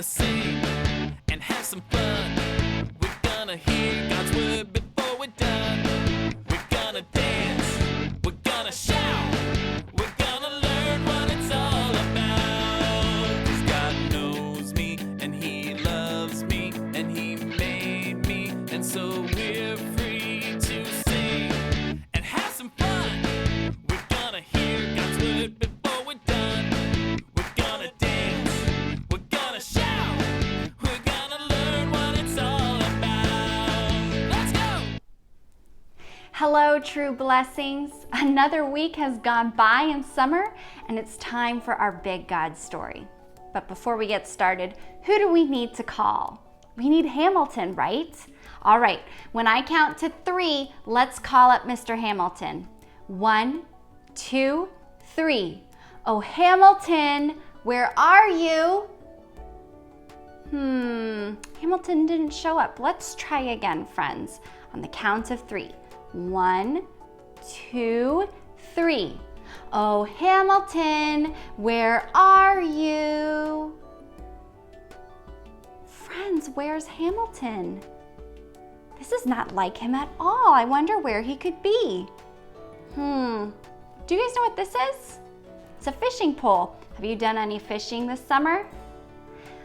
sing and have some fun. We're gonna hear God's word before we're done. We're gonna dance, we're gonna shout, we're gonna learn what it's all about. 'Cause God knows me and He loves me and He made me, and so we're free to sing and have some fun. We're gonna hear God's word before we're done. We're gonna dance, we're gonna shout, we're gonna learn what it's all about. Let's go! Hello, True Blessings. Another week has gone by in summer, and it's time for our big God story. But before we get started, who do we need to call? We need Hamilton, right? All right, when I count to 3, let's call up Mr. Hamilton. 1, 2, 3. Oh, Hamilton, where are you? Hamilton didn't show up. Let's try again, friends. On the count of 3. 1, 2, 3. Oh, Hamilton, where are you? Friends, where's Hamilton? This is not like him at all. I wonder where he could be. Do you guys know what this is? It's a fishing pole. Have you done any fishing this summer?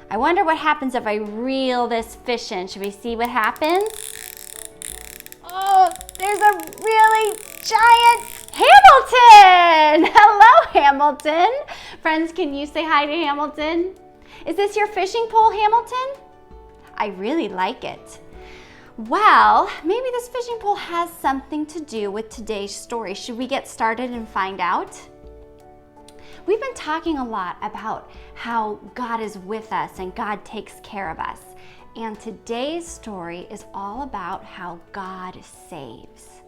I wonder what happens if I reel this fish in. Should we see what happens? Oh, there's a really giant Hamilton! Hello, Hamilton. Friends, can you say hi to Hamilton? Is this your fishing pole, Hamilton? I really like it. Well, maybe this fishing pole has something to do with today's story. Should we get started and find out? We've been talking a lot about how God is with us and God takes care of us. And today's story is all about how God saves.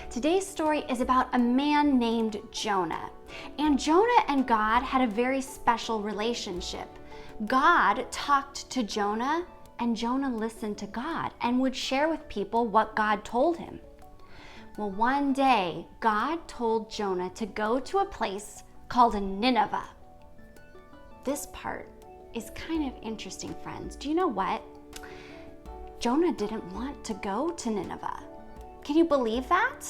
Today's story is about a man named Jonah. And Jonah and God had a very special relationship. God talked to Jonah, and Jonah listened to God and would share with people what God told him. Well, one day, God told Jonah to go to a place called Nineveh. This part is kind of interesting, friends. Do you know what? Jonah didn't want to go to Nineveh. Can you believe that?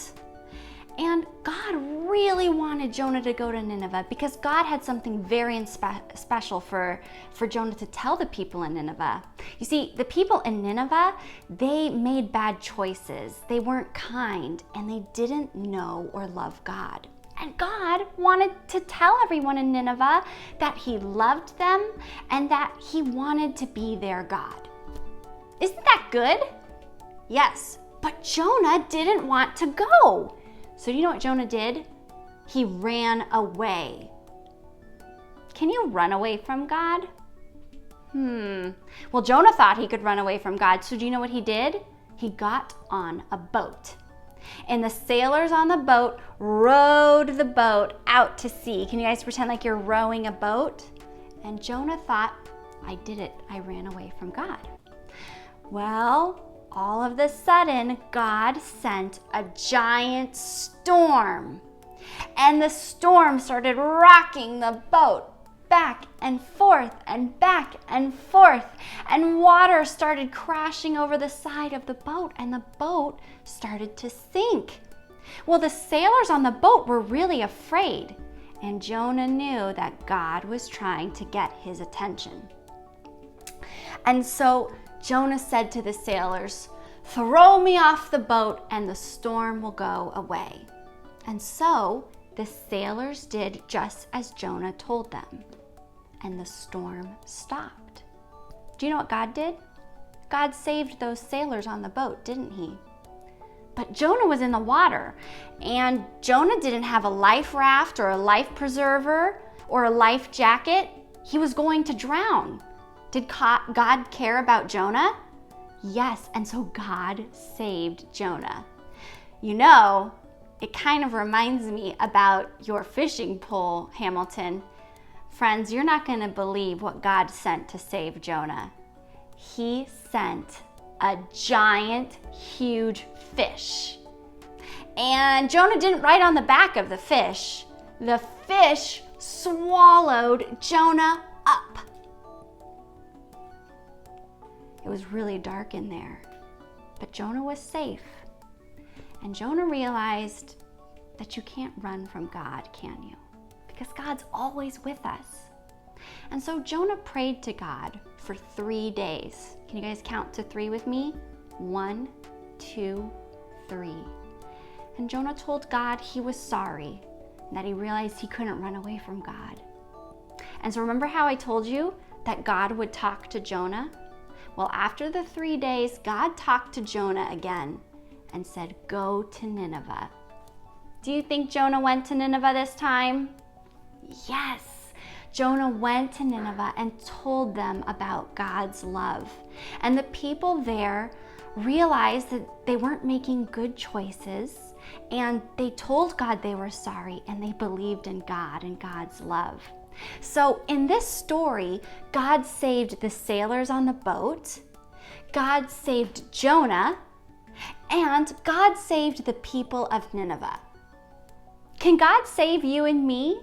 And God really wanted Jonah to go to Nineveh because God had something very special for Jonah to tell the people in Nineveh. You see, the people in Nineveh, they made bad choices. They weren't kind, and they didn't know or love God. And God wanted to tell everyone in Nineveh that He loved them and that He wanted to be their God. Isn't that good? Yes, but Jonah didn't want to go. So do you know what Jonah did? He ran away. Can you run away from God? Well, Jonah thought he could run away from God. So do you know what he did? He got on a boat. And the sailors on the boat rowed the boat out to sea. Can you guys pretend like you're rowing a boat? And Jonah thought, I did it. I ran away from God. Well, all of a sudden, God sent a giant storm. And the storm started rocking the boat back and forth and back and forth. And water started crashing over the side of the boat, and the boat started to sink. Well, the sailors on the boat were really afraid, and Jonah knew that God was trying to get his attention. And so Jonah said to the sailors, "Throw me off the boat and the storm will go away." And so the sailors did just as Jonah told them, and the storm stopped. Do you know what God did? God saved those sailors on the boat, didn't He? But Jonah was in the water, and Jonah didn't have a life raft or a life preserver or a life jacket. He was going to drown. Did God care about Jonah? Yes, and so God saved Jonah. You know, it kind of reminds me about your fishing pole, Hamilton. Friends, you're not going to believe what God sent to save Jonah. He sent a giant, huge fish. And Jonah didn't ride on the back of the fish. The fish swallowed Jonah up. was really dark in there. But Jonah was safe. And Jonah realized that you can't run from God, can you? Because God's always with us. And so Jonah prayed to God for 3 days. Can you guys count to 3 with me? 1, 2, 3. And Jonah told God he was sorry and that he realized he couldn't run away from God. And so remember how I told you that God would talk to Jonah? Well, after the 3 days, God talked to Jonah again and said, go to Nineveh. Do you think Jonah went to Nineveh this time? Yes. Jonah went to Nineveh and told them about God's love. And the people there realized that they weren't making good choices, and they told God they were sorry, and they believed in God and God's love. So in this story, God saved the sailors on the boat, God saved Jonah, and God saved the people of Nineveh. Can God save you and me?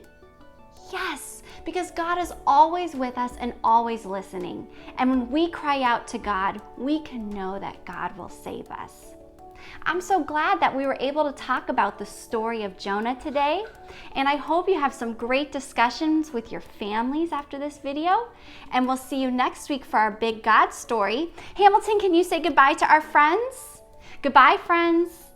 Yes, because God is always with us and always listening. And when we cry out to God, we can know that God will save us. I'm so glad that we were able to talk about the story of Jonah today. And I hope you have some great discussions with your families after this video. And we'll see you next week for our big God story. Hamilton, can you say goodbye to our friends? Goodbye, friends.